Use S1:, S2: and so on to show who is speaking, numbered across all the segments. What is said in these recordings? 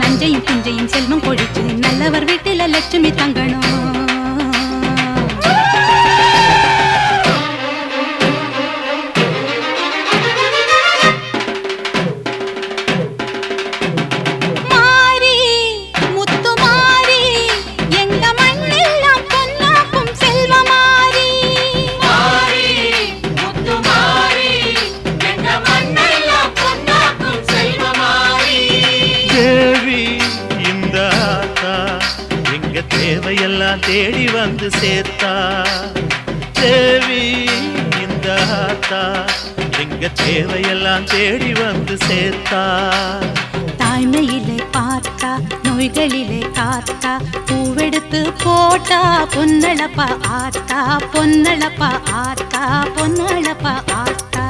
S1: நஞ்சையும் பிஞ்சையும் செல்வம் கொழிச்சு நல்லவர் வீட்டில லட்சுமி தங்கணும்.
S2: தேவையெல்லாம் தேடி வந்து சேர்த்தா தேவி இந்த ஆத்தா எங்க தேவையெல்லாம் தேடி வந்து சேர்த்தா.
S1: தாய்மையிலே பார்த்தா நோய்களிலே காத்தா பூவெடுத்து போட்டா பொன்னளப்பா ஆத்தா பொன்னளப்பா ஆத்தா பொன்னளப்பா ஆத்தா.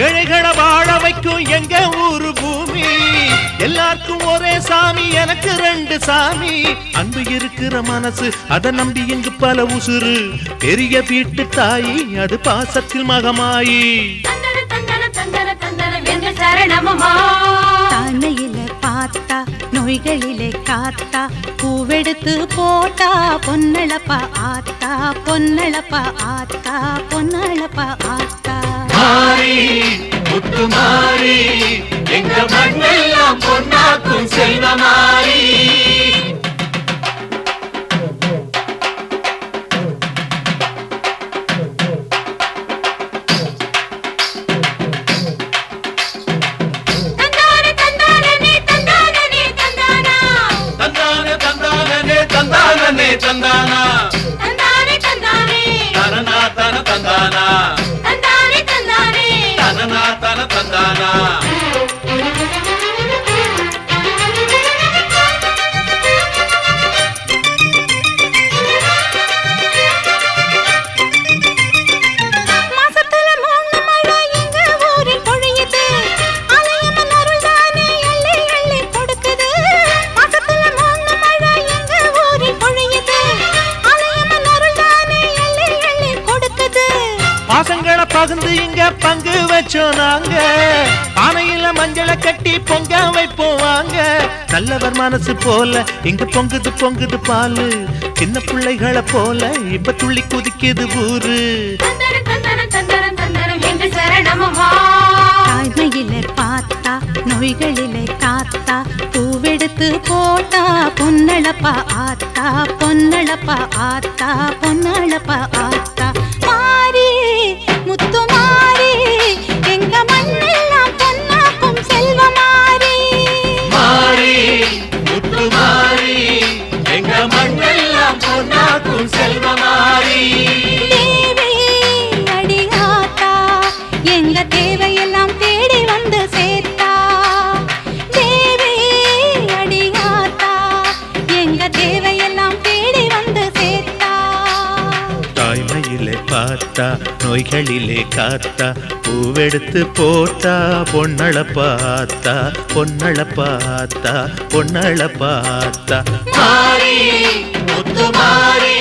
S2: ஏழைகளை வாழ வைக்கும் எங்க ஊரு பூமி எல்லாருக்கும் ஒரே சாமி எனக்கு ரெண்டு சாமி. அன்பு இருக்கிற மனசு அதை நம்பி இங்கு பல உசுறு பெரிய வீட்டு தாயி அது பாசத்தில் மகமாயி.
S1: தாய்மையில பார்த்தா நோய்களிலே காத்தா பூவெடுத்து போட்டா பொன்னளப்பா ஆத்தா பொன்னளப்பா ஆத்தா பொன்னளப்பா ஆத்தா.
S2: மாறி முத்து மாறி எங்க மண்ணெல்லாம் பொன்னாக்கும் செல்வமாரி. தந்தானா தனனா தன தந்தானா தனனா தன தந்தானா. பாசங்களை பகிர்ந்து இங்க பங்கு வச்சோம் நாங்க பானையில மஞ்சளை கட்டி பொங்க வைப்போம் வாங்க. நல்லவர் மனசு போல இங்க பொங்குது பொங்குது பாலு சின்ன பிள்ளைகளை போல இப்ப துள்ளி குதிக்குது ஊரு.
S1: தாய்மையிலே பார்த்தா நோய்களிலே காத்தா பூவெடுத்து போட்டா பொன்னளப்பா ஆத்தா பொன்னளப்பா ஆத்தா பொன்னளப்பா ஆத்தா. மாறி முத்து மாறி எங்க மண்ணெல்லாம் பொன்னாக்கும் செல்வமாரி.
S2: மாறி முத்து மாறி எங்க மண்ணெல்லாம் பொன்னாக்கும் செல்வமாரி.
S1: தேவி அடியாத்தா எங்க தேவையெல்லாம் தேடி வந்து சேர்த்தா தேவி அடியாத்தா எங்க தேவையெல்லாம் தேடி வந்து சேர்த்தா.
S2: தாய்மையிலே பார்த்தா நோய்களிலே காத்தா பூவெடுத்து போட்டா பொன்னளப்பாத்தா பொன்னளப்பாத்தா பொன்னளப்பாத்தா. மாறி முத்து மாறி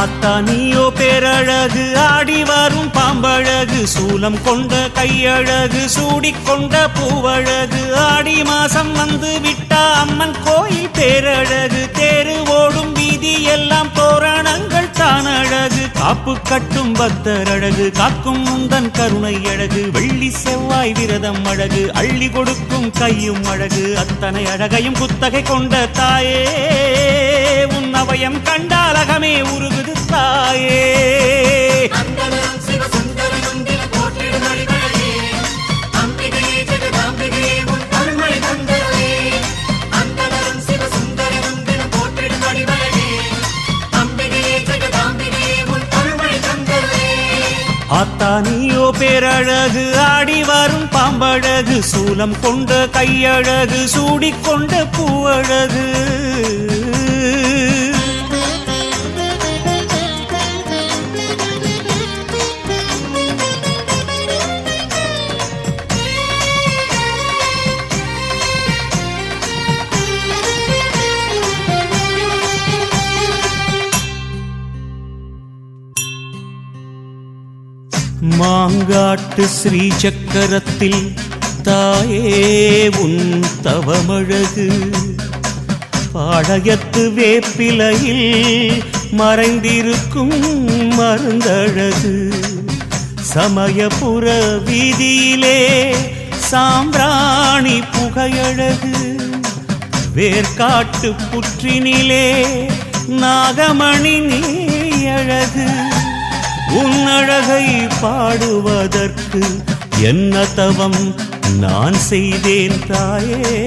S3: ஆத்தா நீயோ பேரழகு ஆடி வரும் பாம்பழகு சூலம் கொண்ட கையழகு சூடிக்கொண்ட பூவழகு ஆடி மாசம் வந்து விட்டா அம்மன் கோயில் பேரழகு தேரு ஓடும் வீதி எல்லாம் தோரணங்கள் தான் அழகு காப்பு கட்டும் பக்தர் அழகு காக்கும் முந்தன் கருணை அழகு வெள்ளி செவ்வாய் விரதம் அழகு அள்ளி கொடுக்கும் கையும் அழகு அத்தனை அழகையும் குத்தகை கொண்ட தாயே உன் அவயம் கண்டாலகமே உருகுது தாயே. ஆத்தா நீயோ பேரழகு ஆடி வரும் பாம்பழகு சூலம் கொண்ட கையழகு சூடிக்கொண்ட பூவழகு. மாங்காட்டு ஸ்ரீ சக்கரத்தில் தாயே உன் தவமழகு பாடயத்து வேப்பிலையில் மறைந்திருக்கும் மருந்தழகு சமயபுர வீதியிலே சாம்பிராணி புகையழகு வேர்காட்டு புற்றினிலே நாகமணி நீயழகு உன்னழகை பாடுவதற்கு என்ன தவம் நான் செய்தேன் தாயே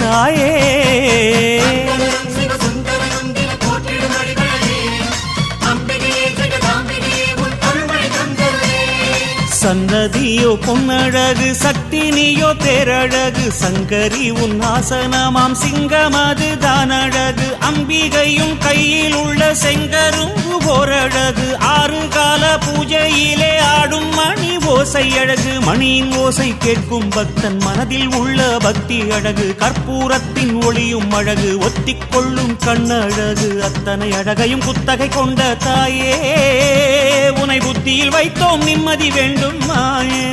S3: தாயே. சன்னதியோ பொன்னழகு சக்தி நீயோ பேரழகு சங்கரி உன் ஆசனமாம் சிங்கமது தானழகு அம்பிகையும் கையில் உள்ள செங்கரும்பு ஓரழகு ஆறு கால பூஜையிலே ஆடும் மணி ஓசை அழகு மணியின் ஓசை கேட்கும் பக்தன் மனதில் உள்ள பக்தி அழகு கற்பூரத்தின் ஒளியும் அழகு ஒத்திக்கொள்ளும் கண்ணழகு அத்தனை அழகையும் குத்தகை கொண்ட தாயே உனை புத்தியில் வைத்தோம் நிம்மதி வேண்டும் மாயே.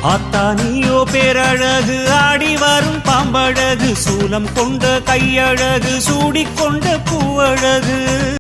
S3: ஆத்தா நீயோ பேரழகு ஆடி வரும் பாம்பழகு சூலம் கொண்ட கையழகு சூடிக்கொண்ட பூவழகு.